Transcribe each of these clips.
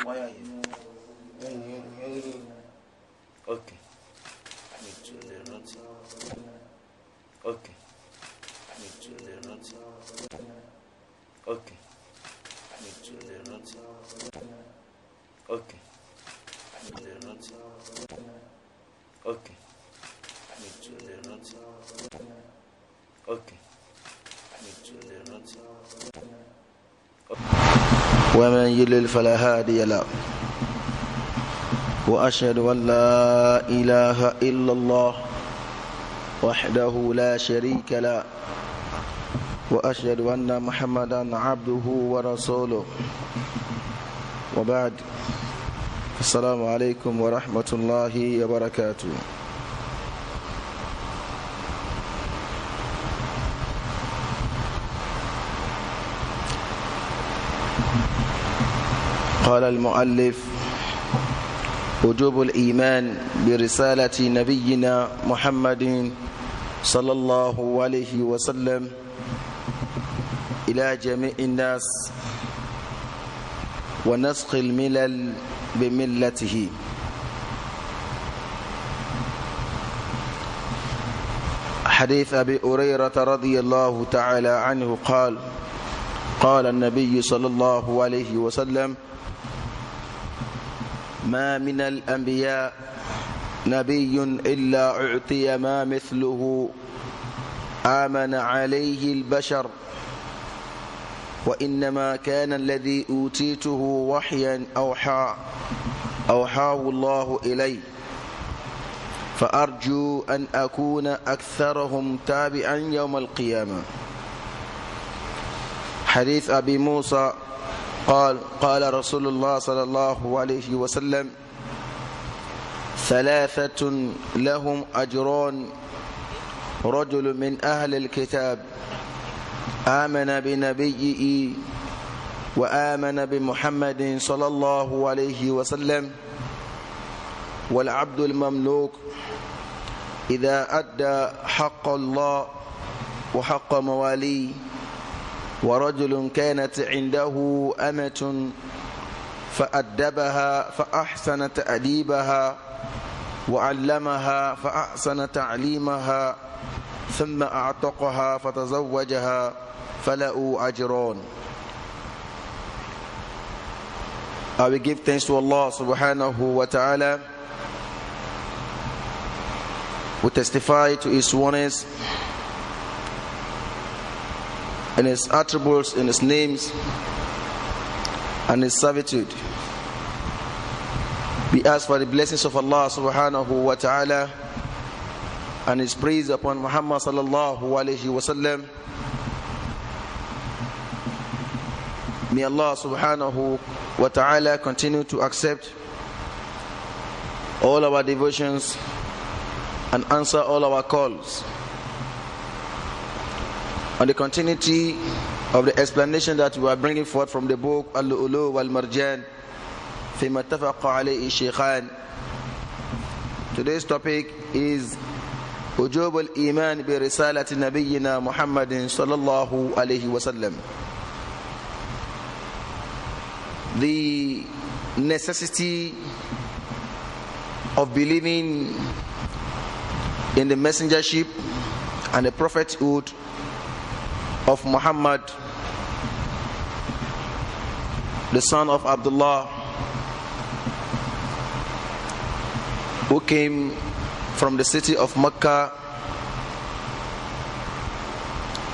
Why are you? Okay. Okay. Okay. Okay. Okay. Okay. ومن يضلل فلا هادي له وأشهد أن لا إله إلا الله وحده لا شريك له وأشهد أن محمدا عبده ورسوله وبعد السلام عليكم ورحمة الله وبركاته. قال المؤلف وجوب الإيمان برسالة نبينا محمد صلى الله عليه وسلم إلى جميع الناس ونسخ الملل بملته. حديث أبي هريرة رضي الله تعالى عنه قال قال النبي صلى الله عليه وسلم ما من الأنبياء نبي إلا أعطي ما مثله آمن عليه البشر وإنما كان الذي أوتيته وحيا أوحاه الله إلي فأرجو أن أكون أكثرهم تابعا يوم القيامة. حديث أبي موسى قال رسول الله صلى الله عليه وسلم ثلاثة لهم أجران رجل من أهل الكتاب آمن بنبيه وآمن بمحمد صلى الله عليه وسلم والعبد المملوك إذا أدى حق الله وحق مواليه ورجل كانت عنده أمة فأدبها فأحسن تأديبها وعلمها فأحسن تعليمها ثم أعتقها فتزوجها فله أجران. I will give thanks to Allah subhanahu wa ta'ala. We testify to His oneness and His attributes and His names and His servitude. We ask for the blessings of Allah subhanahu wa ta'ala and His praise upon Muhammad sallallahu alayhi wa sallam. May Allah subhanahu wa ta'ala continue to accept all our devotions and answer all our calls. On the continuity of the explanation that we are bringing forth from the book wal-Marjaan فيما اتفق عليه الشيخان, today's topic is وجوب الإيمان برسالة نبينا محمد صلى الله عليه وسلم. The necessity of believing in the messengership and the prophethood of Muhammad, the son of Abdullah, who came from the city of Mecca.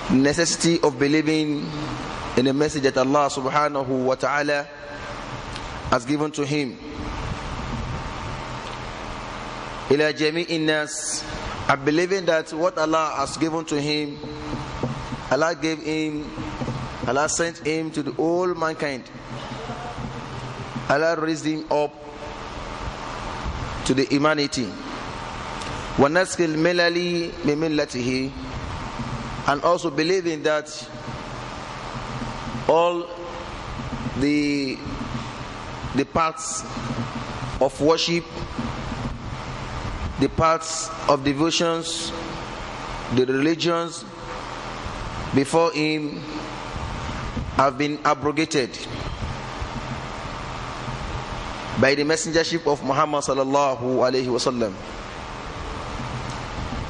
The necessity of believing in the message that Allah subhanahu wa ta'ala has given to him. Ila jami'in nas, I believe in that what Allah has given to him, Allah sent him to the whole mankind. Allah raised him up to the humanity. وَنَسْكِ الْمِلَلِ بِمِلَّتِهِ, and also believing that all the paths of worship, the paths of devotions, the religions before him have been abrogated. by the messengership of Muhammad sallallahu alaihi wasallam.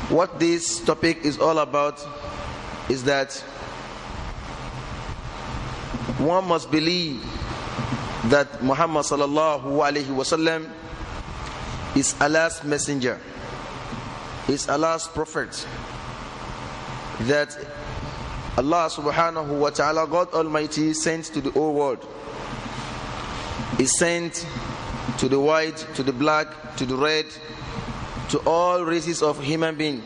What this topic is all about is that one must believe that Muhammad sallallahu alaihi wasallam is Allah's messenger, is Allah's prophet, that Allah subhanahu wa ta'ala, God Almighty, sent to the whole world. He sent to the white, to the black, to the red, to all races of human beings,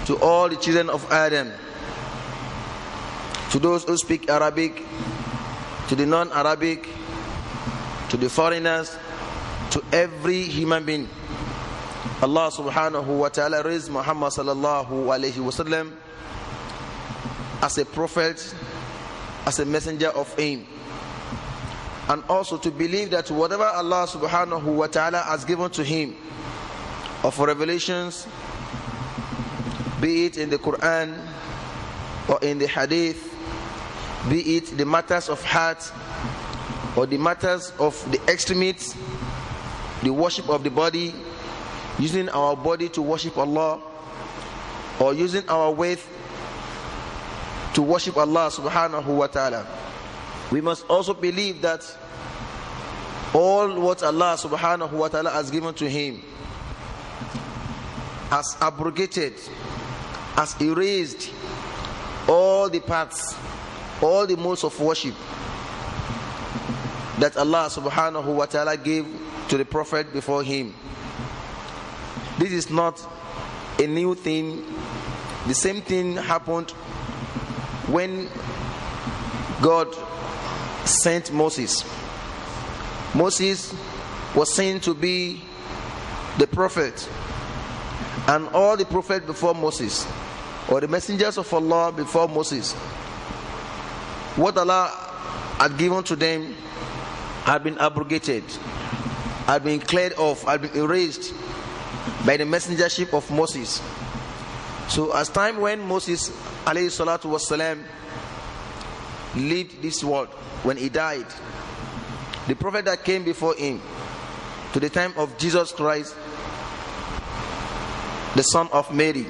to all the children of Adam, to those who speak Arabic, to the non-Arabic, to the foreigners, to every human being. Allah subhanahu wa ta'ala raised Muhammad sallallahu alayhi wasallam as a prophet, as a messenger of him. And also to believe that whatever Allah subhanahu wa ta'ala has given to him of revelations, be it in the Quran or in the Hadith, be it the matters of heart or the matters of the extremities, the worship of the body, using our body to worship Allah, or using our wealth to worship Allah subhanahu wa ta'ala. We must also believe that all what Allah subhanahu wa ta'ala has given to him, has abrogated, has erased all the paths, all the modes of worship that Allah subhanahu wa ta'ala gave to the prophet before him. This is not a new thing. The same thing happened when God sent Moses. Moses was sent to be the prophet, and all the prophets before Moses, or the messengers of Allah before Moses, what Allah had given to them had been abrogated, had been cleared off, had been erased by the messengership of Moses. So as time when Moses alayhi salatu wasalam lived this world, when he died, the prophet that came before him to the time of Jesus Christ, the son of Mary,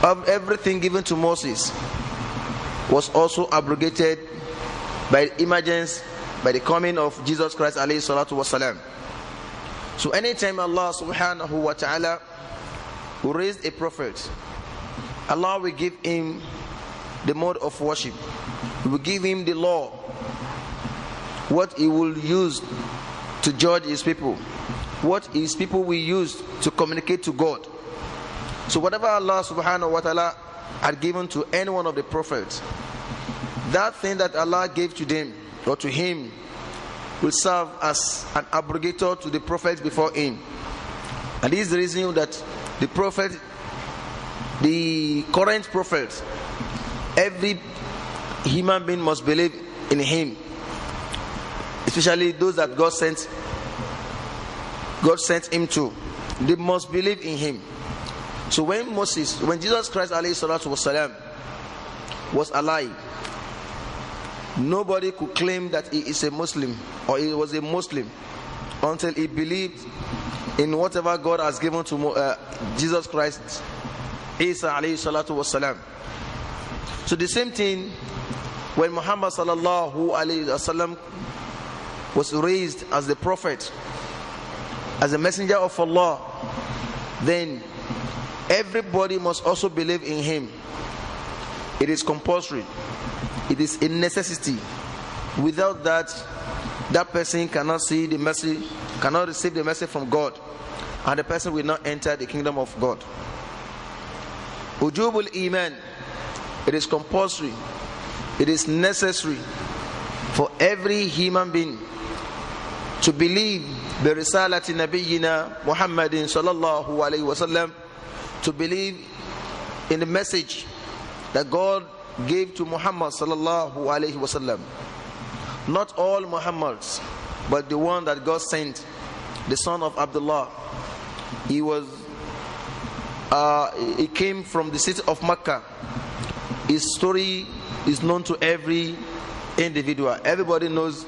of everything given to Moses was also abrogated by the emergence, by the coming of Jesus Christ alayhi salatu wasalam. So anytime Allah subhanahu wa ta'ala will raise a prophet, Allah will give him the mode of worship. He will give him the law, what he will use to judge his people, what his people will use to communicate to God. So whatever Allah subhanahu wa ta'ala had given to any one of the prophets, that thing that Allah gave to them or to him will serve as an abrogator to the prophets before him. And this is the reason that the prophet, the current prophet, every human being must believe in him, especially those that God sent him to. They must believe in him. So when Jesus Christ alayhi salatu wasalam was alive, nobody could claim that he is a Muslim or he was a Muslim until he believed in whatever God has given to Jesus Christ, Isa alayhi salatu wasalam. So the same thing when Muhammad sallallahu alayhi wasallam was raised as the prophet, as a messenger of Allah, then everybody must also believe in him. It is compulsory. It is a necessity. Without that, that person cannot see the mercy, cannot receive the mercy from God, and the person will not enter the kingdom of God. Ujubul Iman. It is compulsory. It is necessary for every human being to believe the risalati nabiyyina Muhammadin sallallahu alayhi wasallam, to believe in the message that God gave to Muhammad sallallahu alayhi wasallam. Not all Muhammads, but the one that God sent, the son of Abdullah. He came from the city of Mecca. His story is known to every individual. Everybody knows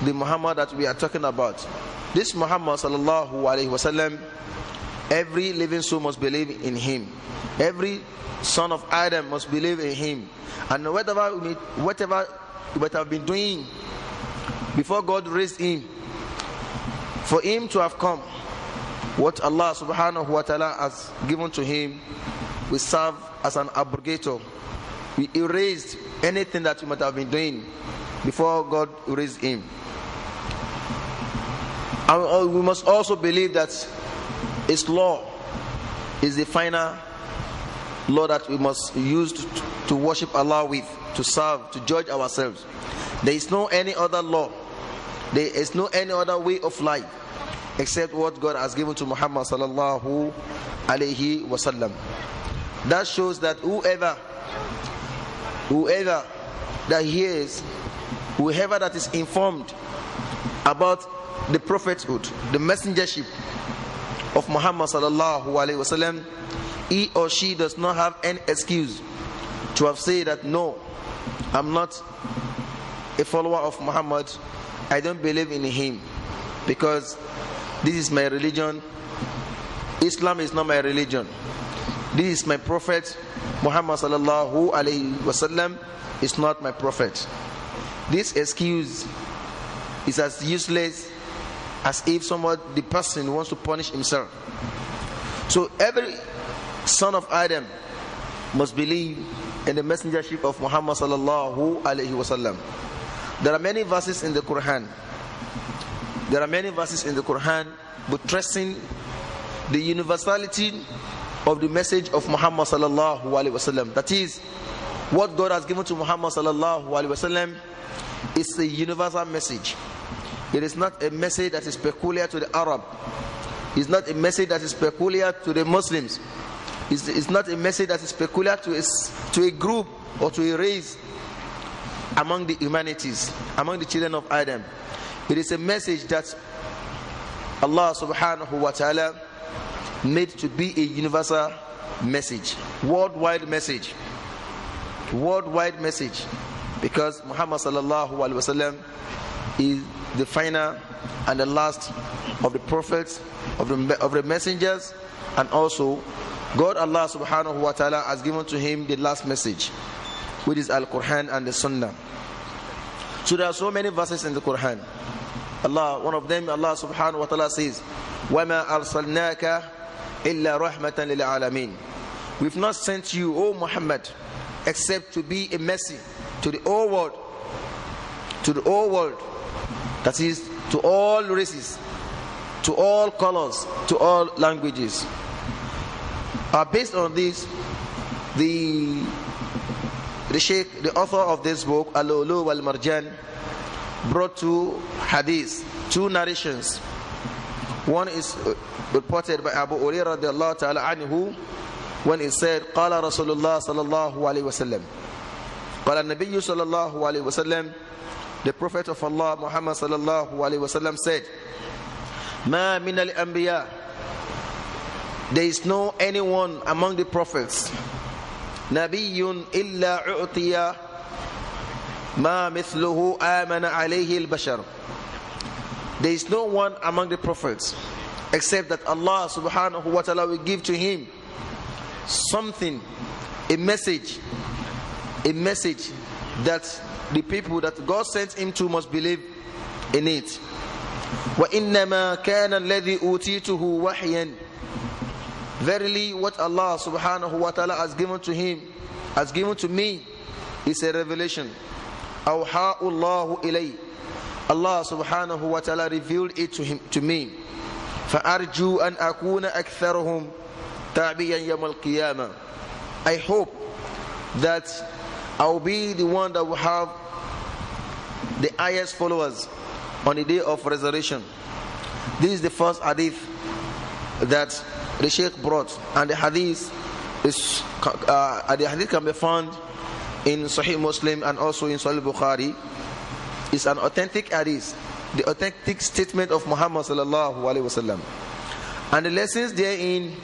the Muhammad that we are talking about. This Muhammad sallallahu alaihi wasallam, every living soul must believe in him. Every son of Adam must believe in him. And whatever we have been doing before God raised him, for him to have come, what Allah subhanahu wa ta'ala has given to him will serve as an abrogator. We erased anything that we might have been doing before God raised him. And we must also believe that his law is the final law that we must use to worship Allah with, to serve, to judge ourselves. There is no any other law, there is no any other way of life except what God has given to Muhammad sallallahu alaihi wasallam. That shows that whoever that hears, whoever that is informed about the prophethood, the messengership of Muhammad sallallahu alaihi wasallam, he or she does not have any excuse to have said that no, I'm not a follower of Muhammad, I don't believe in him because this is my religion. Islam is not my religion. This is my prophet. Muhammad sallallahu alaihi wasallam is not my prophet. This excuse is as useless as if the person wants to punish himself. So every son of Adam must believe in the messengership of Muhammad sallallahu alaihi wasallam. There are many verses in the Quran. There are many verses in the Quran buttressing the universality of the message of Muhammad sallallahu alaihi wasallam. That is, what God has given to Muhammad sallallahu alaihi wasallam is a universal message. It is not a message that is peculiar to the Arab. It's not a message that is peculiar to the Muslims. It's not a message that is peculiar to a group or to a race among the humanities, among the children of Adam. It is a message that Allah subhanahu wa ta'ala made to be a universal message, worldwide message, because Muhammad sallallahu alaihi wasallam is the final and the last of the prophets, of the messengers, and also God Allah subhanahu wa ta'ala has given to him the last message, which is Al-Quran and the Sunnah. So there are so many verses in the Quran. One of them, Allah subhanahu wa ta'ala says, وَمَا أَرْسَلْنَاكَ إِلَّا رَحْمَةً لِلْعَالَمِينَ. We've not sent you, O Muhammad, except to be a mercy to the whole world. To the whole world. That is, to all races, to all colors, to all languages. Based on this, the Sheikh, the author of this book, wal-Marjaan, brought two hadiths, two narrations. One is reported by Abu Hurairah radiallahu ta'ala anhu, when he said, قال رسول الله صلى الله عليه وسلم, قال النبي صلى الله عليه وسلم, the Prophet of Allah Muhammad sallallahu alaihi wasallam said, ما من الأنبياء, there is no anyone among the prophets, نبي إلا أعطي ما مثله آمن عليه البشر. There is no one among the prophets except that Allah subhanahu wa ta'ala will give to him something, a message that the people that God sent him to must believe in it. وَإِنَّمَا كَانَ الَّذِي أُوتِيتُهُ وَحْيًا. Verily, what Allah subhanahu wa ta'ala has given to him, has given to me, is a revelation. أَوْحَاءُ اللَّهُ إِلَيْهِ. Allah subhanahu wa ta'ala revealed it to me. فَأَرْجُوا أَنْ أَكُونَ أَكْثَرُهُمْ تَعْبِيًا يَوْمَ الْقِيَامَةِ. I hope that I will be the one that will have the highest followers on the day of resurrection. This is the first hadith that the Sheikh brought, and the hadith can be found in Sahih Muslim and also in Sahih Bukhari. It's an authentic hadith, the authentic statement of Muhammad sallallahu alaihi wasallam, and the lessons therein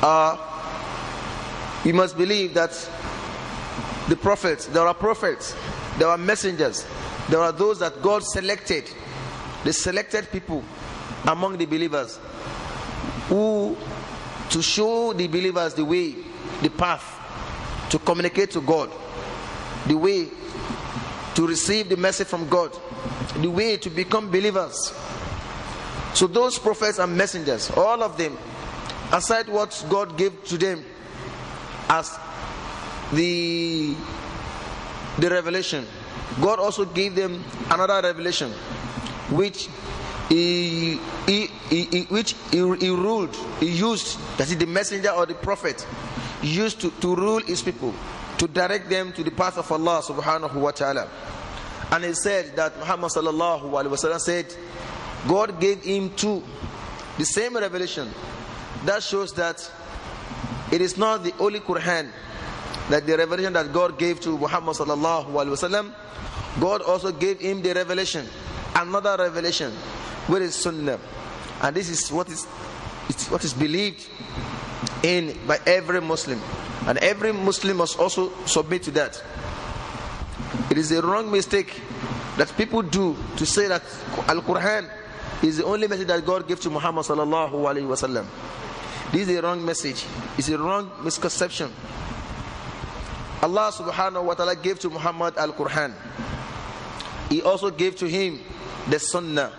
are: we must believe that the prophets, there are messengers, there are those that God selected. They selected people among the believers who to show the believers the way, the path to communicate to God, the way to receive the message from God, the way to become believers. So those prophets and messengers, all of them, aside what God gave to them as the revelation, God also gave them another revelation which he ruled, he used, that is the messenger or the prophet used to rule his people, to direct them to the path of Allah subhanahu wa ta'ala. And he said that Muhammad sallallahu alaihi wasallam said God gave him two, the same revelation. That shows that it is not the Holy Quran, that the revelation that God gave to Muhammad sallallahu alaihi wasallam. God also gave him the revelation, another revelation, which is Sunnah, and this is what is believed in by every Muslim, and every Muslim must also submit to that. It is a wrong mistake that people do to say that Al-Quran is the only message that God gave to Muhammad sallallahu alaihi wasallam. This is a wrong message. It's a wrong misconception. Allah subhanahu wa ta'ala gave to Muhammad Al-Quran. He also gave to him the Sunnah,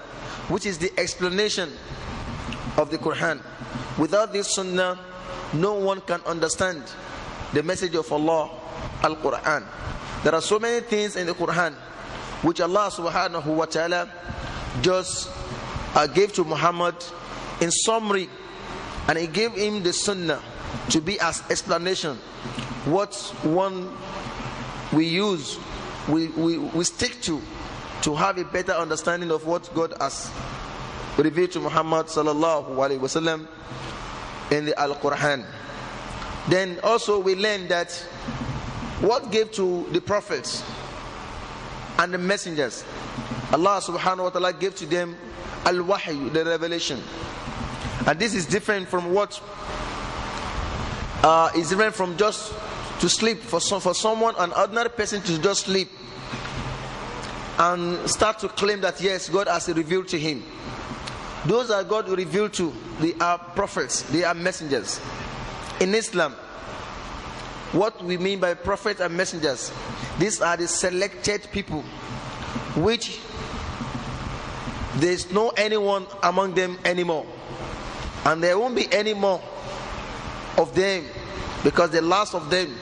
which is the explanation of the Quran. Without this Sunnah, no one can understand the message of Allah, Al-Quran. There are so many things in the Quran which Allah subhanahu wa ta'ala just gave to Muhammad in summary, and he gave him the Sunnah to be as explanation. What one we use, we stick to have a better understanding of what God has revealed to Muhammad sallallahu alaihi wasallam in the Al-Quran. Then also we learn that what gave to the prophets and the messengers, Allah subhanahu wa ta'ala gave to them al-wahyu, the revelation. And this is different from what is different from just to sleep. For someone, an ordinary person, to just sleep and start to claim that yes, God has revealed to him. Those that God revealed to, they are prophets, they are messengers. In Islam, what we mean by prophets and messengers, these are the selected people, which there is no anyone among them anymore, and there won't be any more of them, because the last of them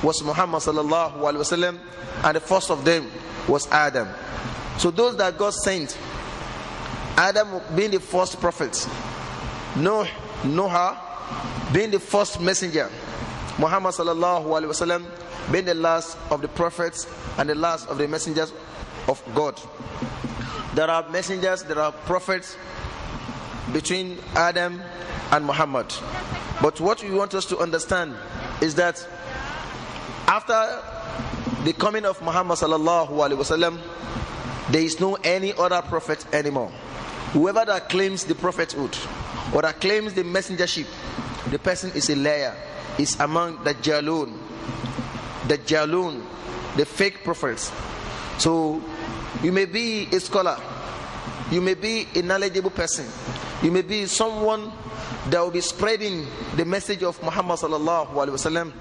was Muhammad sallallahu alaihi wasallam, and the first of them was Adam. So those that God sent, Adam being the first prophet, Noah being the first messenger, Muhammad sallallahu alaihi wasallam being the last of the prophets and the last of the messengers of God. There are messengers, there are prophets between Adam and Muhammad. But what we want us to understand is that after the coming of Muhammad sallallahu alaihi wasallam, there is no any other prophet anymore. Whoever that claims the prophethood or that claims the messengership, the person is a liar, is among the Jalun, the fake prophets. So you may be a scholar, you may be a knowledgeable person, you may be someone that will be spreading the message of Muhammad sallallahu alaihi wasallam,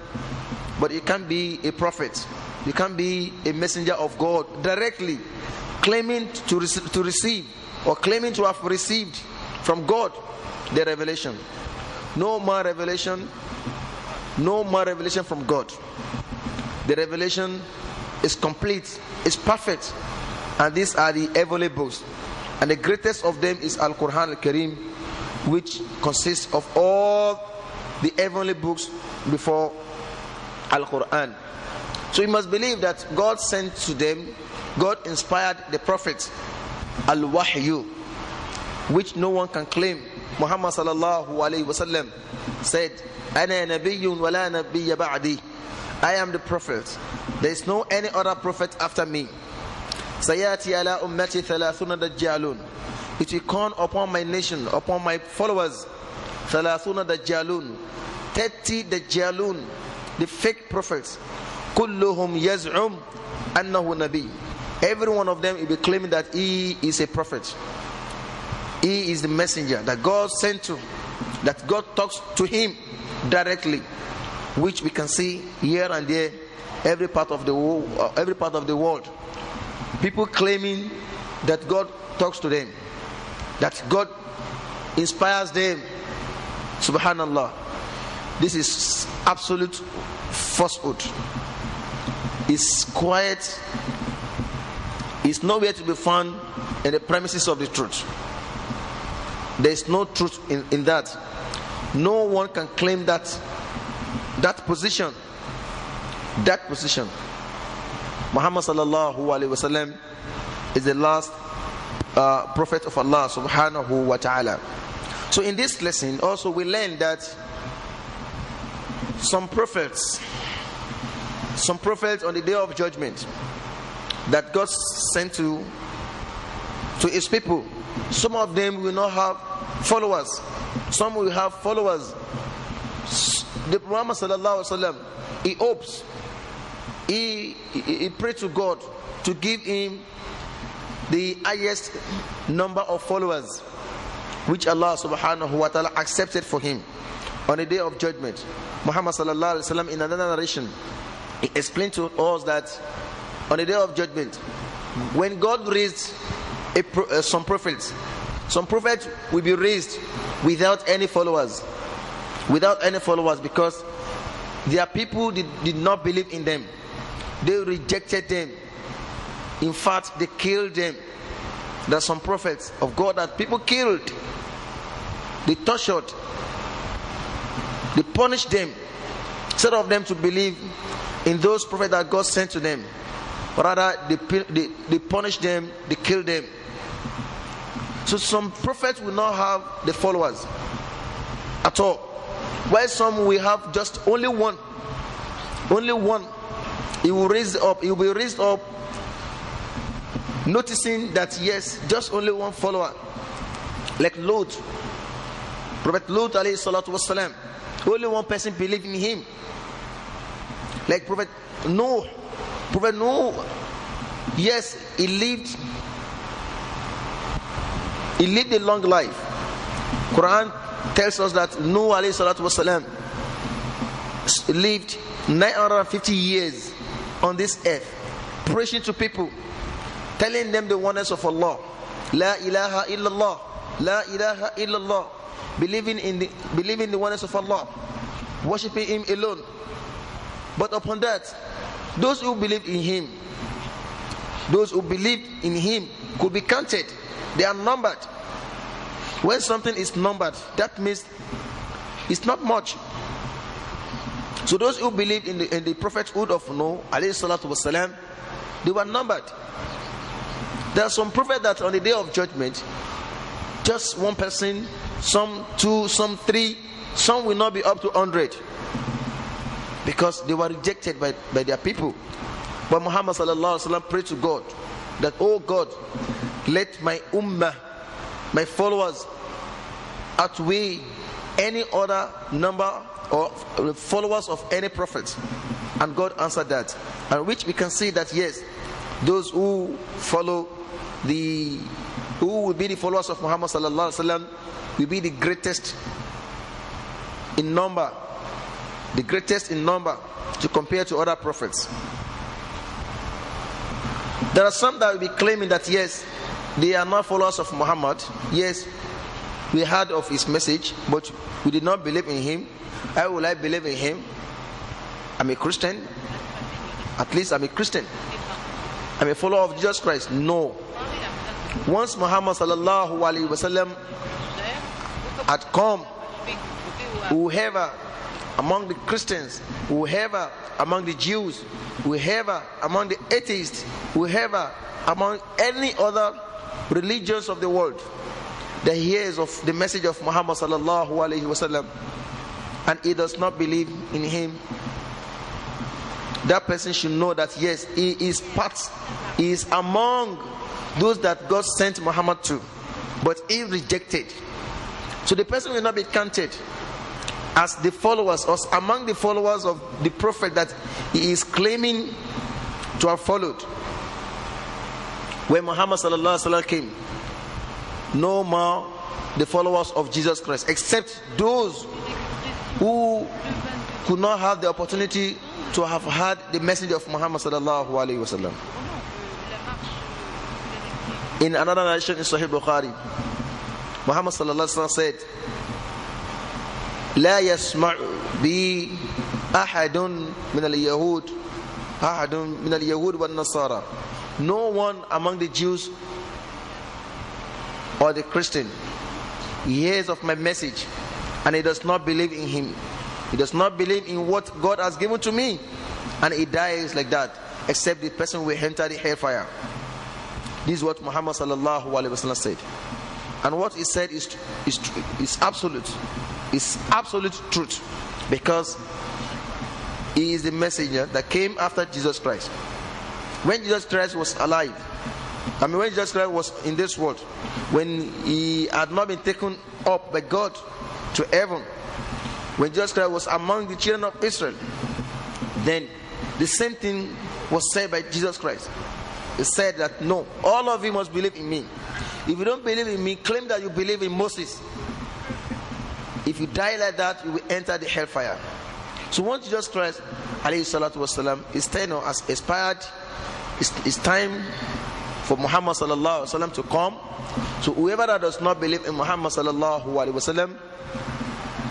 but you can't be a prophet, you can't be a messenger of God directly claiming to receive or claiming to have received from God the revelation. No more revelation, no more revelation from God. The revelation is complete, is perfect, and these are the heavenly books, and the greatest of them is Al-Quran Al-Karim, which consists of all the heavenly books before Al-Quran. So you must believe that God sent to them, God inspired the prophets, Al-Wahyu, which no one can claim. Muhammad sallallahu alayhi wasallam said, Ana nabiyyun wa la nabiyya ba'di. I am the prophet, there is no any other prophet after me. Sayati ala ummati thalathuna dajjalun. It will come upon my nation, upon my followers, thalathuna dajjalun, 30 dajjalun, the fake prophets. Kulluhum yaz'um annahu nabi. Every one of them will be claiming that he is a prophet. He is the messenger that God sent to, that God talks to him directly, which we can see here and there, every part of the world. People claiming that God talks to them, that God inspires them. Subhanallah. This is absolute falsehood. It's quiet. It's nowhere to be found in the premises of the truth. There is no truth in that. No one can claim that position. That position. Muhammad sallallahu alaihi wasallam is the last prophet of Allah subhanahu wa ta'ala. So in this lesson also we learn that some prophets on the day of judgment that God sent to his people, some of them will not have followers, some will have followers. The Muhammad sallallahu alaihi wasallam, he hopes, he prayed to God to give him the highest number of followers, which Allah subhanahu wa ta'ala accepted for him on the day of judgment. Muhammad sallallahu alaihi wasallam, in another narration, he explained to us that on the day of judgment, when God raised some prophets will be raised without any followers, because their people did not believe in them. They rejected them. In fact, they killed them. There are some prophets of God that people killed, they tortured, they punished them, instead of them to believe in those prophets that God sent to them. Rather, they punished them, they killed them. So some prophets will not have the followers at all, while some will have just only one. He will be raised up, noticing that yes, just only one follower, like Lot, Prophet Lot alayhi salatu wasalam, only one person believed in him. Like Prophet Noah, yes, he lived a long life. Quran tells us that Noah alayhi salatu wasalam lived 950 years on this earth, preaching to people, telling them the oneness of Allah, La ilaha illallah, La ilaha illallah, believing in the oneness of Allah, worshipping him alone. But upon that, those who believed in him could be counted. They are numbered. When something is numbered, that means it's not much. So those who believed in the prophethood of Noah alayhi salatu wasalam, they were numbered. There are some prophets that on the day of judgment, just one person, some two, some three, some will not be up to 100, because they were rejected by their people. But Muhammad sallallahu alaihi wasallam prayed to God that, oh God, let my ummah, my followers, outweigh any other number or followers of any prophet. And God answered that, and which we can see that yes, those who will be the followers of Muhammad sallallahu alaihi wasallam will be the greatest in number to compare to other prophets. There are some that will be claiming that yes, they are not followers of Muhammad. Yes, we heard of his message, but we did not believe in him. How will I believe in him? I'm a Christian. At least I'm a Christian. I'm a follower of Jesus Christ. No. Once Muhammad sallallahu alaihi wasallam had come, whoever among the Christians, whoever among the Jews, whoever among the atheists, whoever among any other religions of the world that hears of the message of Muhammad sallallahu alaihi wasallam and he does not believe in him, that person should know that yes, he is among those that God sent Muhammad to, but he rejected. So the person will not be counted as the followers or among the followers of the prophet that he is claiming to have followed. when Muhammad sallallahu alaihi wasallam came, no more the followers of Jesus Christ, except those who could not have the opportunity to have heard the message of Muhammad sallallahu alaihi wasallam. In another narration in Sahih Bukhari, Muhammad sallallahu alaihi wasallam said, لا يسمع بي أحد من اليهود أحد من اليهود والنصارى. No one among the Jews or the Christian hears of my message and he does not believe in him. He does not believe in what God has given to me, and he dies like that, except the person will enter the hellfire. This is what Muhammad sallallahu alaihi wasallam said, and what he said is absolute. Is absolute truth, because he is the messenger that came after Jesus Christ. When Jesus Christ was alive, when Jesus Christ was in this world, when he had not been taken up by God to heaven, when Jesus Christ was among the children of Israel, then the same thing was said by Jesus Christ. He said that no, all of you must believe in me. If you don't believe in me, claim that you believe in Moses. If you die like that, you will enter the hellfire. So once Jesus Christ alayhi salatu wasalam is tenure has expired, it's time for Muhammad sallallahu alaihi wasallam to come. So whoever that does not believe in Muhammad sallallahu alaihi wasallam,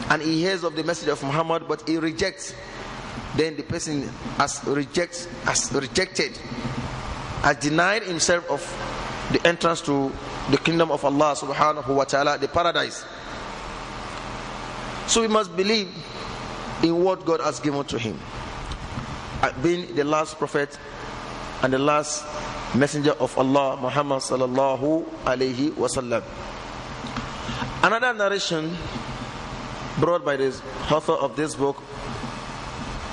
and he hears of the message of Muhammad but he rejects, then the person has rejected, has denied himself of the entrance to the kingdom of Allah subhanahu wa ta'ala, the paradise. So we must believe in what God has given to him, being the last prophet and the last messenger of Allah, Muhammad sallallahu alayhi wasallam. Another narration brought by the author of this book,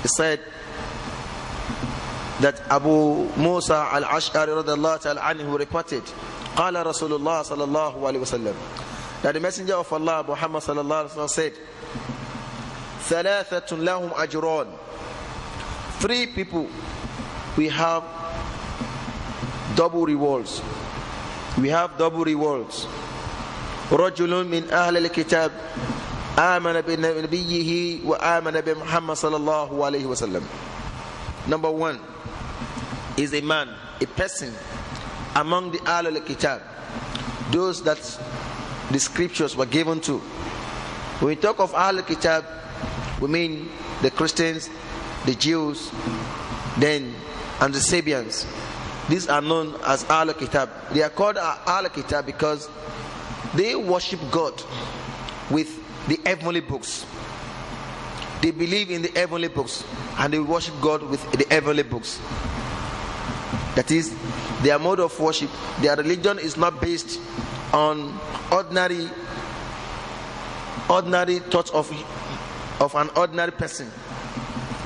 he said that Abu Musa al-Ash'ari radiyallahu ta'ala anhu reported, قال رسول الله صلى الله عليه وسلم, that the messenger of Allah Muhammad sallallahu alaihi wasallam said, ثلاثة لهم أجران. 3 people we have double rewards. We have double rewards. رجل من أهل الكتاب آمن بنبيه وآمن بمحمد صلى الله عليه وسلم. Number 1 is a man, a person among the Ahl al-Kitab, those that the scriptures were given to. When we talk of Ahl al-Kitab, we mean the Christians, the Jews, then and the Sabians. These are known as Ahl al-Kitab. They are called Ahl al-Kitab because they worship God with the heavenly books. They believe in the heavenly books and they worship God with the heavenly books. That is their mode of worship. Their religion is not based on ordinary thoughts of an ordinary person,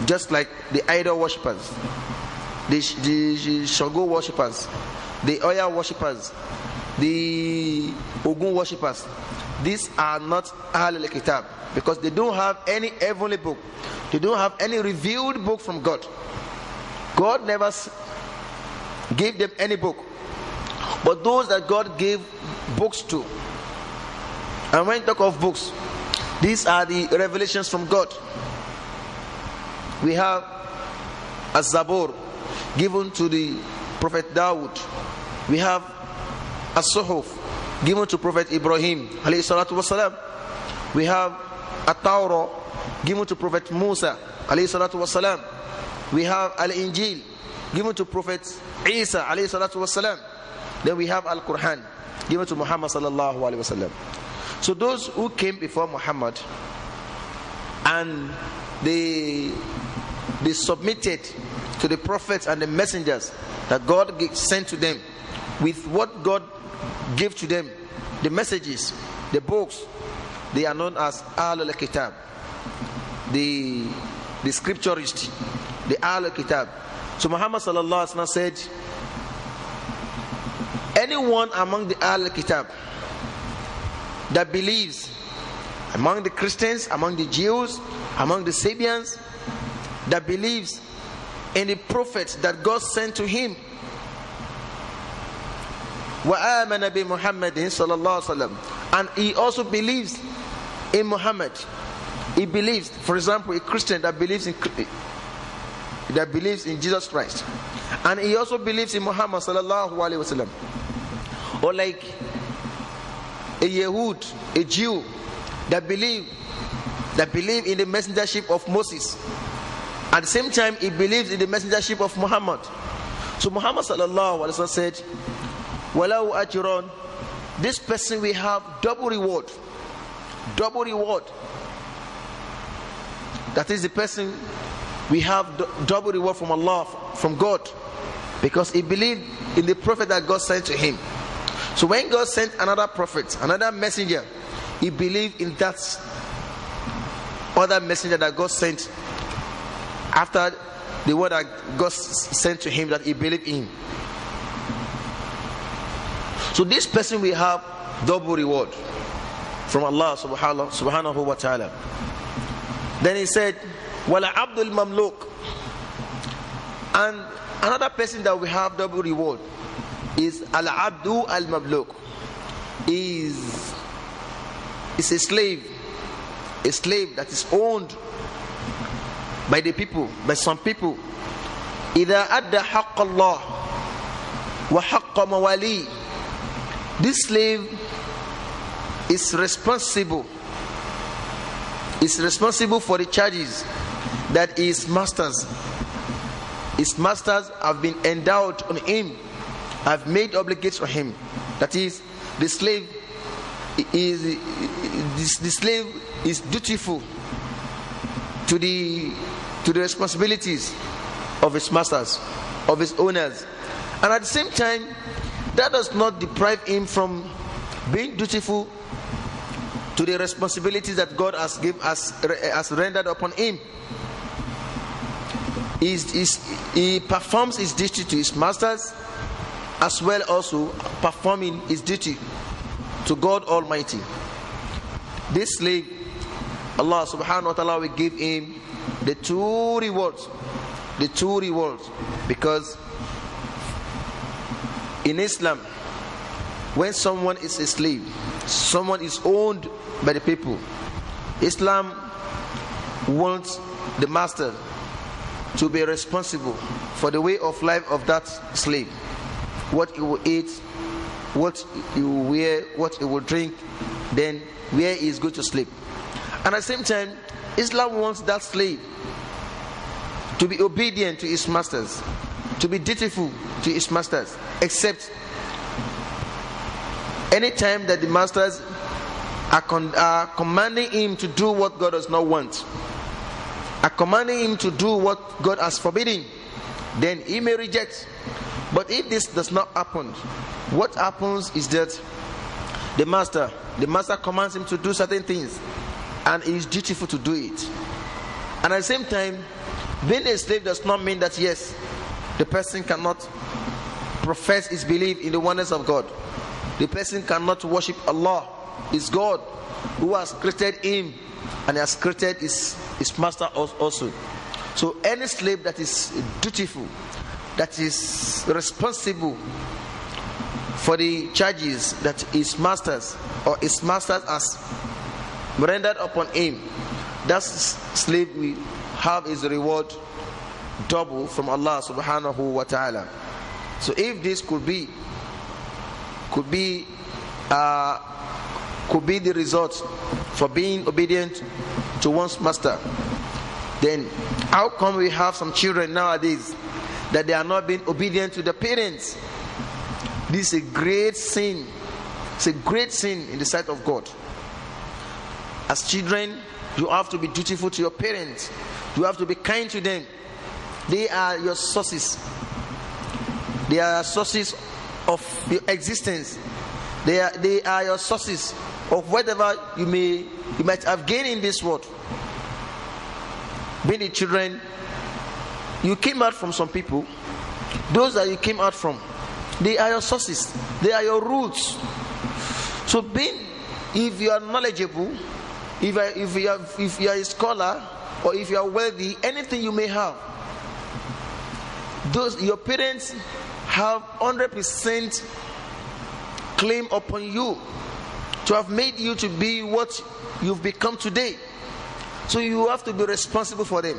just like the idol worshippers, the Shango worshippers, the Oya worshippers, the Ogun worshippers. These are not Ahl al-Kitab because they don't have any heavenly book. They don't have any revealed book from God. God never gave them any book, but those that God gave books to. And when you talk of books, these are the revelations from God. We have a Zabur given to the Prophet Dawood. We have a Suhuf given to Prophet Ibrahim alayhi salatu wasalam. We have a Torah given to Prophet Musa alayhi salatu wasalam. We have Al-Injil given to Prophet Isa alayhi salatu wasalam. Then we have Al-Quran given to Muhammad sallallahu alayhi wasallam. So those who came before Muhammad and they submitted to the prophets and the messengers that God sent to them with what God gave to them, the messages, the books, they are known as Ahl al-Kitab, the scripturists, the Ahl al-Kitab. So Muhammad sallallahu alaihi wasallam said, anyone among the Ahl al-Kitab that believes, among the Christians, among the Jews, among the Sabians, that believes in the prophets that God sent to him, وآمن بمحمد صلى الله عليه وسلم, and he also believes in Muhammad. He believes, for example, a Christian that believes in Jesus Christ, and he also believes in Muhammad sallallahu alaihi wasallam. Or like a Yehud, a Jew that believe in the messengership of Moses. At the same time, he believes in the messengership of Muhammad. So Muhammad sallallahu alaihi wasallam said, "Walau ajron," this person will have double reward. Double reward. That is, the person we have double reward from Allah, from God, because he believed in the prophet that God sent to him. So when God sent another prophet, another messenger, he believed in that other messenger that God sent after the word that God sent to him, that he believed in. So this person will have double reward from Allah subhanahu wa ta'ala. Then he said, "Wala Abdul Mamluk," and another person that will have double reward is Al Abdu Al Mamluk. Is a slave that is owned by the people, by some people. إذا أدى حق الله وحق مواليه. This slave is responsible for the charges that his masters have been endowed on him, have made obligations on him. That is, the slave is dutiful to the responsibilities of his masters, of his owners, and at the same time, that does not deprive him from being dutiful to the responsibilities that God has rendered upon him. He performs his duty to his masters, as well also performing his duty to God Almighty. This slave, Allah subhanahu wa ta'ala will give him the two rewards, because in Islam, when someone is a slave, someone is owned by the people, Islam wants the master to be responsible for the way of life of that slave, what he will eat, what he will wear, what he will drink, then where he is going to sleep. And at the same time, Islam wants that slave to be obedient to his masters, to be dutiful to his masters, except any time that the masters are commanding him to do what God does not want, are commanding him to do what God has forbidden, then he may reject. But if this does not happen, what happens is that the master commands him to do certain things, and he is dutiful to do it. And at the same time, being a slave does not mean that yes, the person cannot profess his belief in the oneness of God. The person cannot worship Allah, his God, who has created him and has created his master also. So any slave that is dutiful, that is responsible for the charges that his masters has rendered upon him, that slave will have his reward double from Allah subhanahu wa ta'ala. So if this could be the result for being obedient to one's master, then how come we have some children nowadays that they are not being obedient to the parents? This is a great sin. It's a great sin in the sight of God. As children, you have to be dutiful to your parents. You have to be kind to them. They are your sources. They are sources of your existence. They are your sources of whatever you might have gained in this world. Being the children, you came out from some people. Those that you came out from, they are your sources. They are your roots. So if you are knowledgeable, if you are a scholar, or if you are wealthy, anything you may have, your parents have 100% claim upon you, to have made you to be what you've become today. So you have to be responsible for them.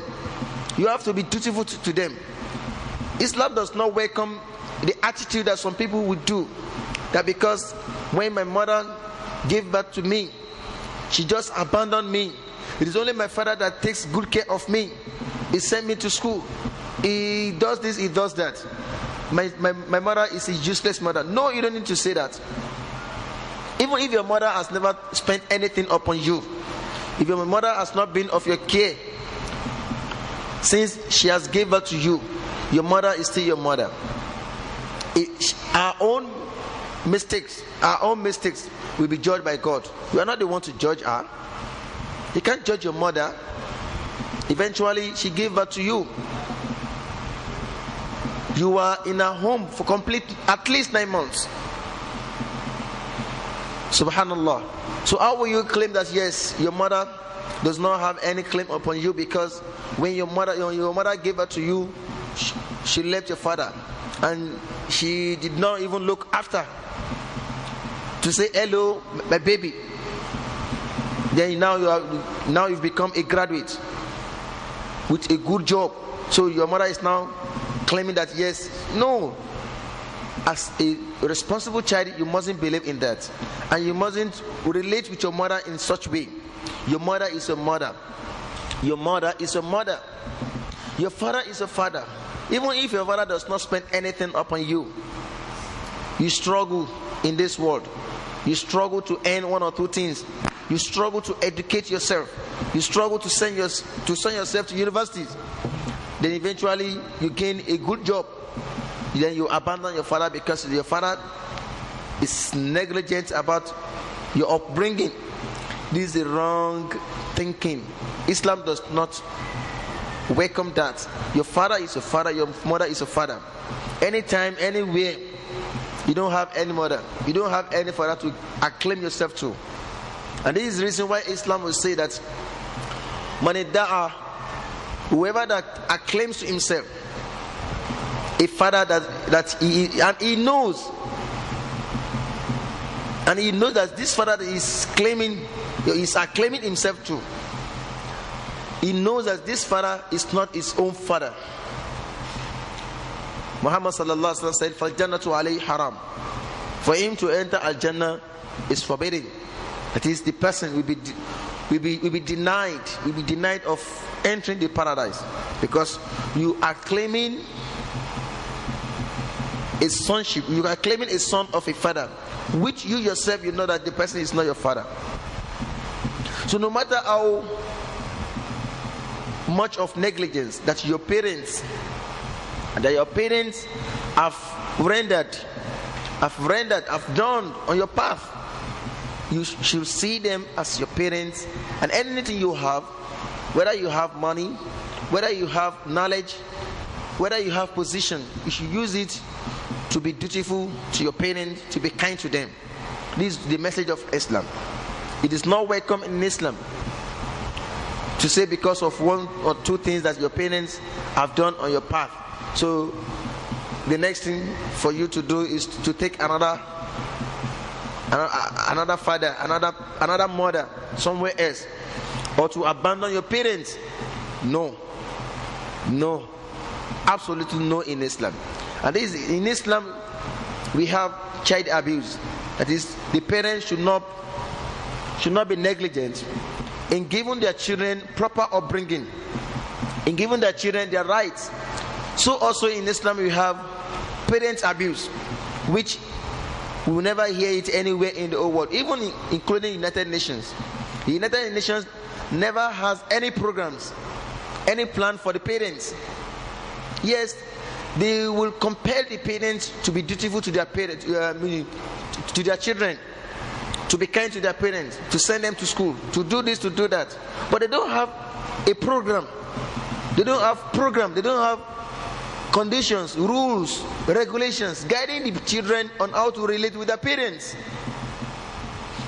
You have to be dutiful to them. Islam does not welcome the attitude that some people would do, that because when my mother gave birth to me, she just abandoned me. It is only my father that takes good care of me. He sent me to school. He does this, he does that. My mother is a useless mother. No, you don't need to say that. Even if your mother has never spent anything upon you, if your mother has not been of your care since she has given birth to you, your mother is still your mother. Our own mistakes will be judged by God. You are not the one to judge her. You can't judge your mother. Eventually, she gave birth to you. You were in her home for at least 9 months. Subhanallah. So how will you claim that yes, your mother does not have any claim upon you, because when your mother gave birth to you, she left your father and she did not even look after to say hello, my baby. Then now you've become a graduate with a good job. So your mother is now claiming that yes, no. As a responsible child, you mustn't believe in that, and you mustn't relate with your mother in such way. Your mother is a mother. Your mother is a mother. Your father is a father. Even if your father does not spend anything upon you, you struggle in this world. You struggle to earn 1 or 2 things. You struggle to educate yourself. You struggle to send yourself to universities. Then eventually you gain a good job. Then you abandon your father because your father is negligent about your upbringing. This is the wrong thinking. Islam does not welcome that. Your father is a father, your mother is a father. Anytime, anywhere, you don't have any mother, you don't have any father to acclaim yourself to. And this is the reason why Islam will say that Manidda'a, whoever that acclaims to himself a father that he knows that this father that is acclaiming himself to, he knows that this father is not his own father. Muhammad sallallahu alaihi wasallam said, "Fal jannatu alayhi haram." For him to enter al-Jannah is forbidden. That is, the person will be denied of entering the paradise, because you are claiming a sonship. You are claiming a son of a father, which you yourself, you know that the person is not your father. So no matter how much of negligence that your parents have done on your path, you should see them as your parents. And anything you have, whether you have money, whether you have knowledge, whether you have position, you should use it to be dutiful to your parents, to be kind to them. This is the message of Islam. It is not welcome in Islam to say because of 1 or 2 things that your parents have done on your path, so the next thing for you to do is to take another father, another mother somewhere else, or to abandon your parents. No, absolutely no in Islam. And this, in Islam, we have child abuse. That is, the parents should not be negligent in giving their children proper upbringing, in giving their children their rights. So also in Islam we have parent abuse, which we will never hear it anywhere in the whole world, even including United Nations. The United Nations never has any programs, any plan for the parents. Yes, they will compel the parents to be dutiful to their parents, to their children, to be kind to their parents, to send them to school, to do this, to do that. But they don't have a program. They don't have conditions, rules, regulations guiding the children on how to relate with their parents,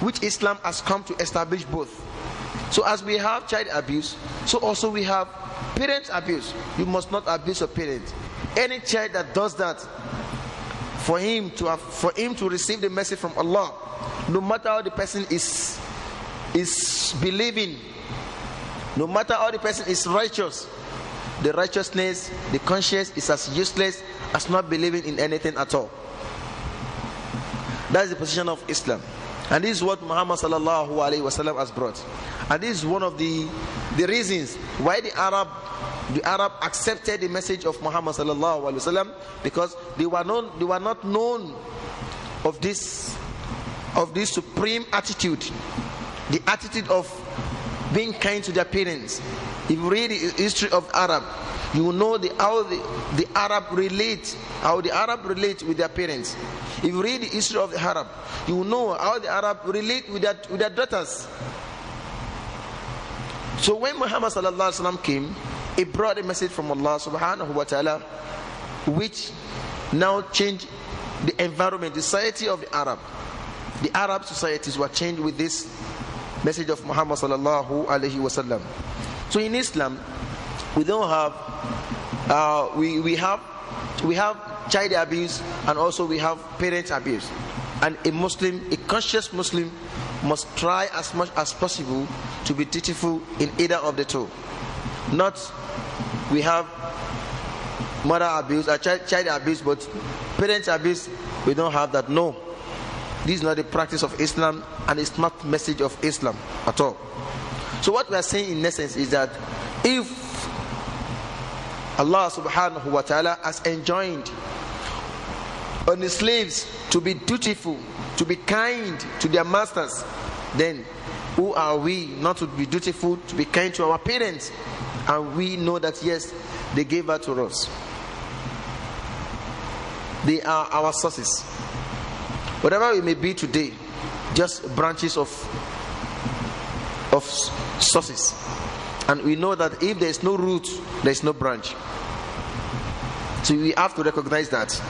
which Islam has come to establish both. So as we have child abuse, so also we have parent abuse. You must not abuse your parents. Any child that does that for him to receive the message from Allah, no matter how the person is believing, no matter how the person is righteous, the righteousness, the conscience is as useless as not believing in anything at all. That is the position of Islam, and this is what Muhammad sallallahu alaihi wasallam has brought. And this is one of the reasons why the Arab accepted the message of Muhammad sallallahu alaihi wasallam, because they were not known of this supreme attitude, the attitude of being kind to their parents. If you read the history of Arab, you will know how the Arab relate with their parents. If you read the history of the Arab, you will know how the Arab relate with their daughters. So when Muhammad sallallahu alaihi wasallam came, he brought a message from Allah subhanahu wa ta'ala, which now changed the environment, the society of the Arab. The Arab societies were changed with this message of Muhammad sallallahu alaihi wasallam. So in Islam, we don't have we have child abuse, and also we have parent abuse. And a conscious Muslim, must try as much as possible to be dutiful in either of the two. Not we have mother abuse or child abuse, but parent abuse, we don't have that. No, this is not the practice of Islam, and it's not the message of Islam at all. So what we are saying in essence is that if Allah subhanahu wa ta'ala has enjoined on the slaves to be dutiful, to be kind to their masters, then who are we not to be dutiful, to be kind to our parents? And we know that yes, they gave birth to us. They are our sources. Whatever we may be today, just branches of sources. And we know that if there is no root, there is no branch. So we have to recognize that.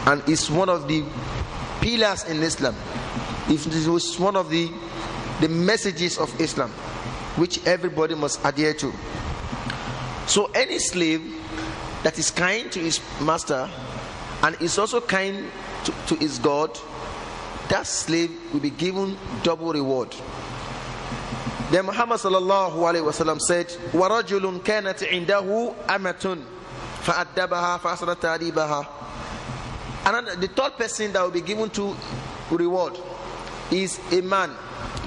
And it's one of the pillars in Islam. It was one of the messages of Islam, which everybody must adhere to. So any slave that is kind to his master and is also kind to his God, that slave will be given double reward. Then Muhammad sallallahu alaihi wasallam said, وَرَجُلٌ كَانَتْ عِنْدَهُ أَمَةٌ فَأَدَّبَهَا فَأَحْسَنَ تَأْدِيبَهَا. And the third person that will be given to reward is a man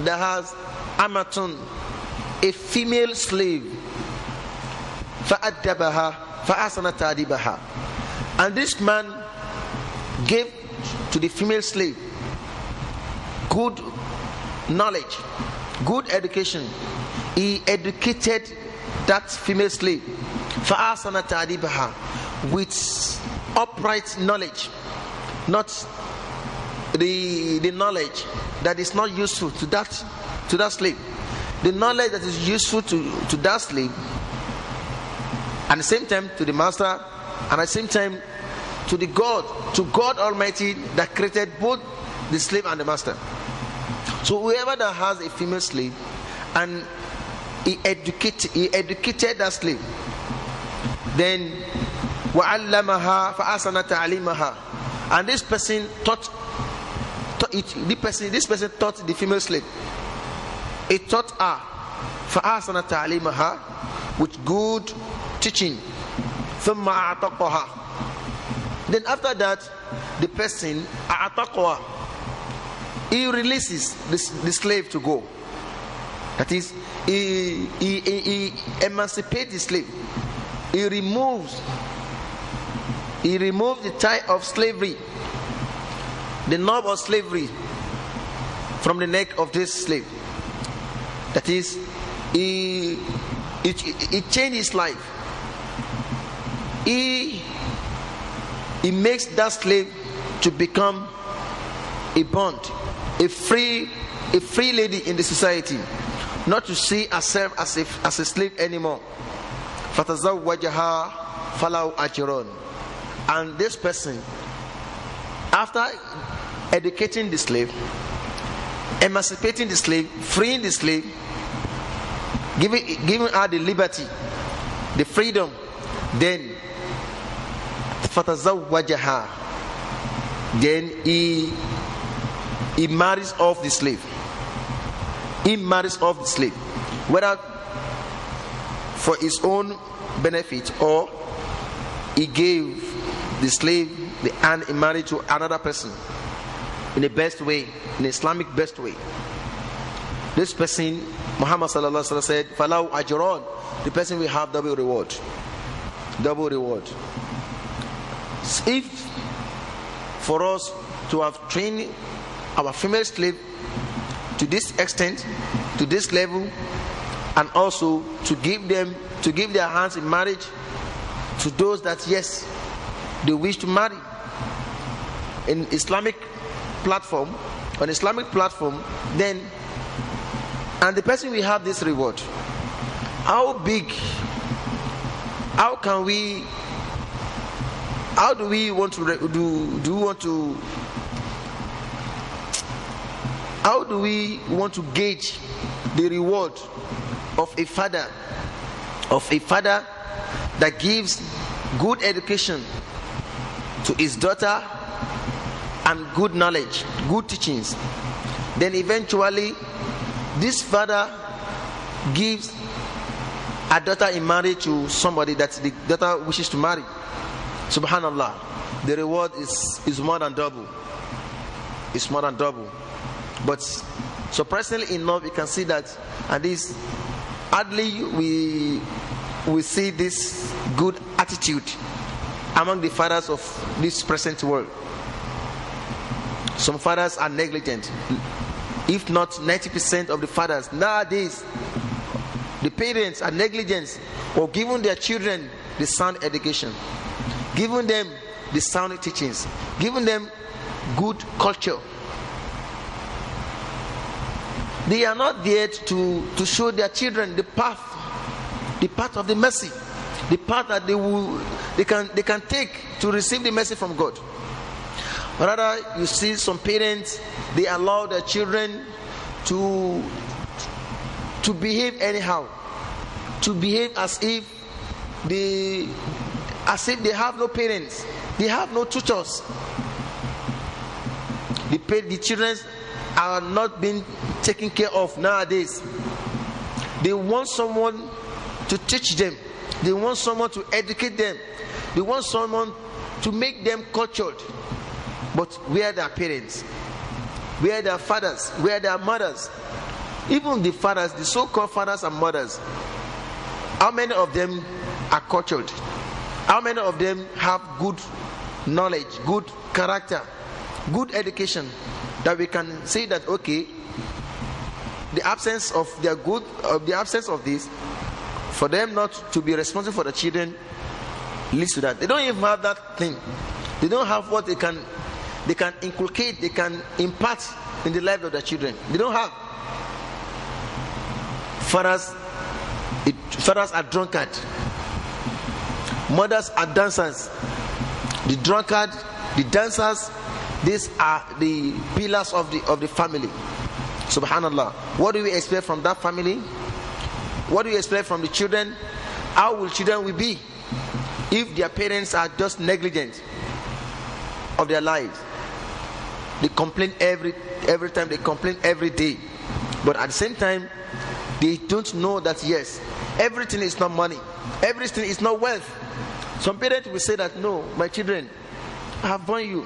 that has amatun, a female slave. فَأَدَّبَهَا فَأَحْسَنَ تَأْدِيبَهَا. And this man gave to the female slave good knowledge, good education. He educated that female slave فَأَحْسَنَ تَأْدِيبَهَا with upright knowledge, not the knowledge that is not useful to that slave. The knowledge that is useful to that slave, and at the same time to the master, and at the same time to God Almighty that created both the slave and the master. So whoever that has a female slave and he educated that slave, then وَعَلَّمَهَا فَأَحْسَنَ تَعْلِيمَهَا, and this person taught the female slave. He taught her فَأَحْسَنَ تَعْلِيمَهَا with good teaching. ثُمَّ أَعْتَقَهَا. Then after that, the person أَعْتَقَهَا, he releases the slave to go. That is, he emancipates the slave. He removes the tie of slavery, the knob of slavery from the neck of this slave. That is, he changed his life. He makes that slave to become a bond, a free lady in the society, not to see herself as a slave anymore. فَتَزَوَّجَهَا فَلَوْ أَجْرٌ. And this person, after educating the slave, emancipating the slave, freeing the slave, giving her the liberty, the freedom, then فَتَزَوَّجَهَا, then he marries off the slave. He marries off the slave, whether for his own benefit or he gave the slave the hand in marriage to another person in the best way, in the Islamic best way. This person, Muhammad sallallahu alaihi wasallam said, "Falau ajron," the person will have double reward. Double reward. If for us to have trained our female slave to this extent, to this level, and also to give their hands in marriage to those that yes, they wish to marry in Islamic platform, on Islamic platform, then, and the person will have this reward. How big? How can we? How do we want to do we want to? How do we want to gauge the reward of a father that gives good education to his daughter and good knowledge, good teachings? Then eventually this father gives a daughter in marriage to somebody that the daughter wishes to marry. Subhanallah, the reward is more than double. It's more than double. But surprisingly enough, you can see that, and this hardly we see this good attitude among the fathers of this present world. Some fathers are negligent. If not 90% of the fathers nowadays, the parents are negligent of giving their children the sound education, giving them the sound teachings, giving them good culture. They are not there to show their children the path of the mercy, the path that they can take to receive the mercy from God. Rather, you see some parents, they allow their children to behave anyhow, to behave as if they have no parents, they have no tutors. The children are not being taken care of nowadays. They want someone to teach them, they want someone to educate them, they want someone to make them cultured. But where are their parents? Where are their fathers? Where are their mothers? Even the fathers, the so-called fathers and mothers, how many of them are cultured? How many of them have good knowledge, good character, good education, that we can say that okay, the absence of their good, the absence of this, for them not to be responsible for the children, leads to that. They don't even have that thing. They don't have what they can inculcate, they can impart in the life of their children. They don't have. Fathers are drunkard. Mothers are dancers. The drunkard, the dancers, these are the pillars of the family. Subhanallah. What do we expect from that family? What do we expect from the children? How will children will be if their parents are just negligent of their lives? They complain every time, they complain every day. But at the same time, they don't know that yes, everything is not money, everything is not wealth. Some parents will say that no, my children, I have born you,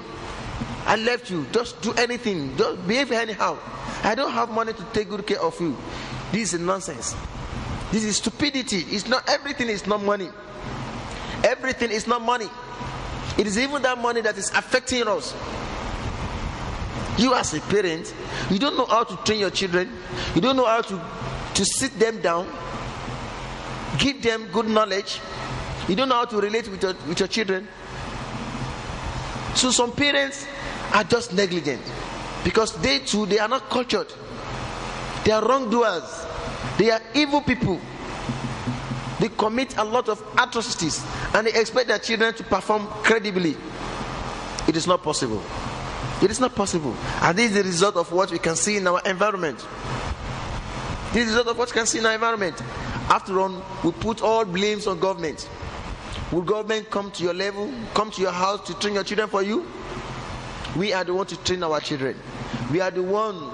I left you, just do anything, just behave anyhow. I don't have money to take good care of you. This is nonsense. This is stupidity. It's not, everything is not money. Everything is not money. It is even that money that is affecting us. You as a parent, you don't know how to train your children. You don't know how to sit them down, give them good knowledge. You don't know how to relate with your children. So some parents are just negligent because they too, they are not cultured. They are wrongdoers. They are evil people. They commit a lot of atrocities and they expect their children to perform credibly. It is not possible. It is not possible. And this is the result of what we can see in our environment. This is the result of what we can see in our environment. After all, we put all blames on government. Will government come to your level, come to your house to train your children for you? We are the one to train our children. We are the one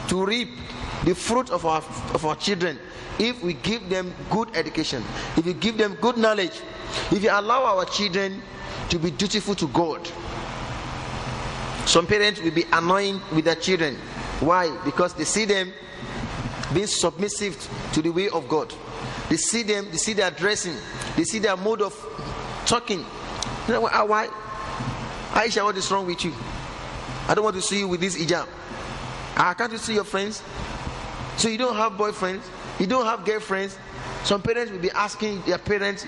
to reap the fruit of our children if we give them good education, if we give them good knowledge, if we allow our children to be dutiful to God. Some parents will be annoying with their children. Why? Because they see them being submissive to the way of God. They see their dressing, they see their mode of talking. You know why? Aisha, what is wrong with you? I don't want to see you with this hijab. Can't you see your friends? So you don't have boyfriends, you don't have girlfriends. Some parents will be asking their parents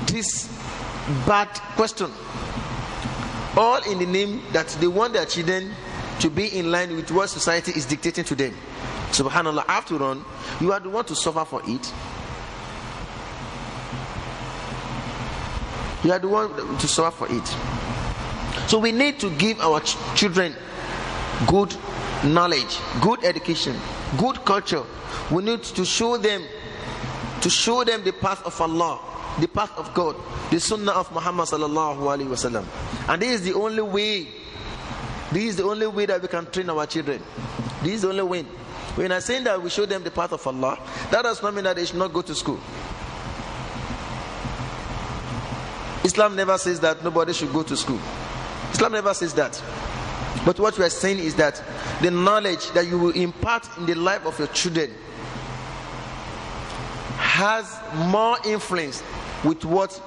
this bad question, all in the name that they want their children to be in line with what society is dictating to them. Subhanallah. After all, you are the one to suffer for it. You are the one to suffer for it. So we need to give our children good knowledge, good education, good culture. We need to show them the path of Allah, the path of God, the sunnah of Muhammad sallallahu alaihi wasallam. And this is the only way. This is the only way that we can train our children. This is the only way. When I'm saying that we show them the path of Allah, that does not mean that they should not go to school. Islam never says that nobody should go to school. Islam never says that. But what we are saying is that the knowledge that you will impart in the life of your children has more influence with what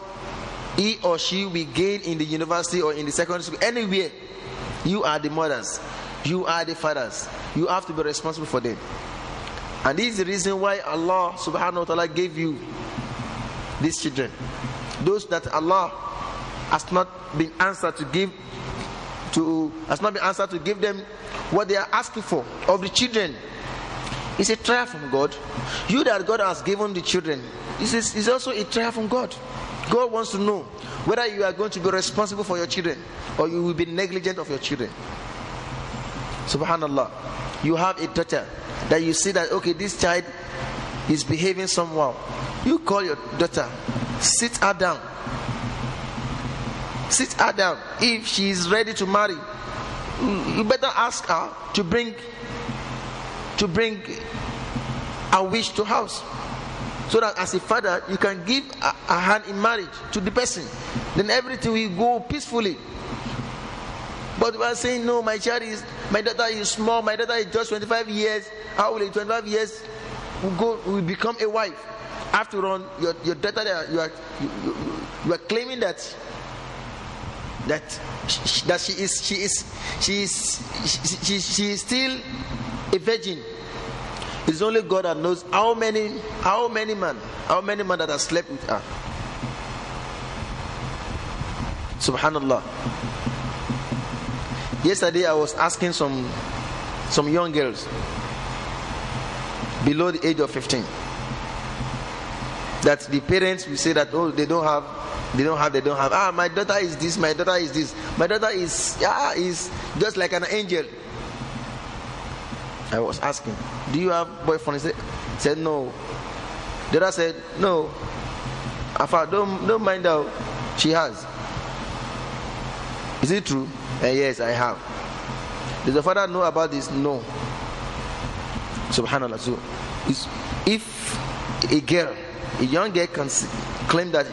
he or she will gain in the university or in the secondary school. Anywhere, you are the mothers, you are the fathers, you have to be responsible for them. And this is the reason why Allah subhanahu wa ta'ala gave you these children. Those that Allah has not been answered to give them what they are asking for of the children. It's a trial from God. You that God has given the children, is also a trial from God. God wants to know whether you are going to be responsible for your children or you will be negligent of your children. Subhanallah. You have a daughter that you see that, okay, this child is behaving somehow. You call your daughter, sit her down. Sit her down. If she is ready to marry, you better ask her to bring a wish to house, so that as a father you can give a hand in marriage to the person. Then everything will go peacefully. But we are saying, no, my daughter is small, my daughter is just 25 years. How will 25 years will become a wife? After all, your daughter, you are claiming that she is still a virgin. It's only God that knows how many men that have slept with her. Subhanallah. Yesterday I was asking some young girls below the age of 15 that the parents will say that, oh, they don't have. My daughter is this, my daughter is this, my daughter is just like an angel. I was asking, do you have boyfriend? He said no. The other said no. Afa, don't mind how she has. Is it true? Yes, I have. Does the father know about this? No. Subhanallah. So if a young girl can claim that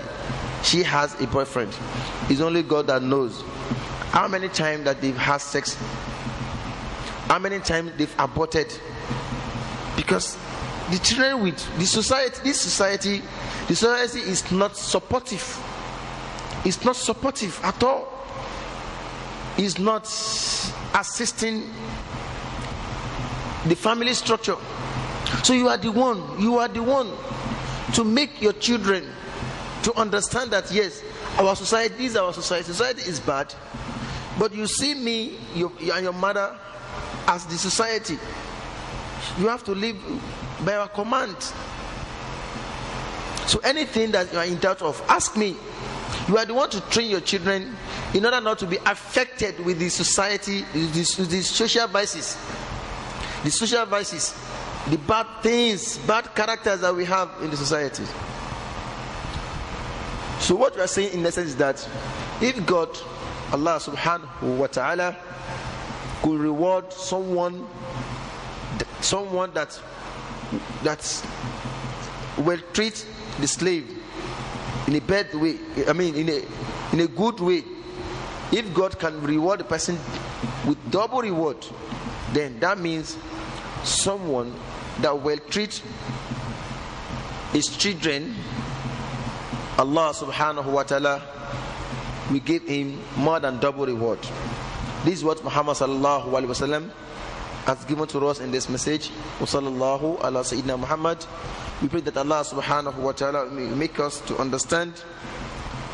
she has a boyfriend, it's only God that knows how many times that they've had sex, how many times they've aborted, because the children with the society is not supportive. It's not supportive at all. It's not assisting the family structure. So you are the one to make your children to understand that yes, our society is our society. Society is bad, but you see me, you and your mother as the society. You have to live by our command. So anything that you are in doubt of, ask me. You are the one to train your children in order not to be affected with the society, the social vices, the bad things, bad characters that we have in the society. So what we are saying in essence is that if God Allah subhanahu wa ta'ala could reward someone that will treat the slave in a bad way, in a good way. If God can reward the person with double reward, then that means someone that will treat his children, Allah subhanahu wa ta'ala will give him more than double reward. This is what Muhammad sallallahu alaihi wasallam has given to us in this message. Wa sallallahu ala sayyidina Muhammad. We pray that Allah subhanahu wa ta'ala may make us to understand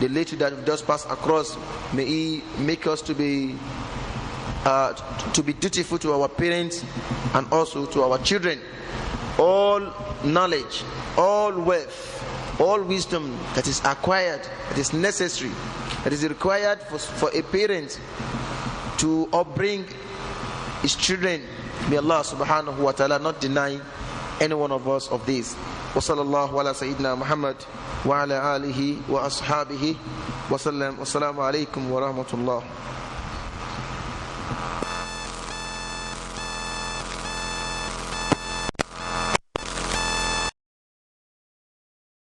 the little that we just passed across. May He make us to be dutiful to our parents and also to our children. All knowledge, all wealth, all wisdom that is acquired, that is necessary, that is required for a parent to upbring his children, may Allah subhanahu wa ta'ala not deny any one of us of this. Wa sallallahu ala sayyidina Muhammad wa ala alihi wa ashabihi wa sallam. Wassalamu alaikum wa rahmatullah.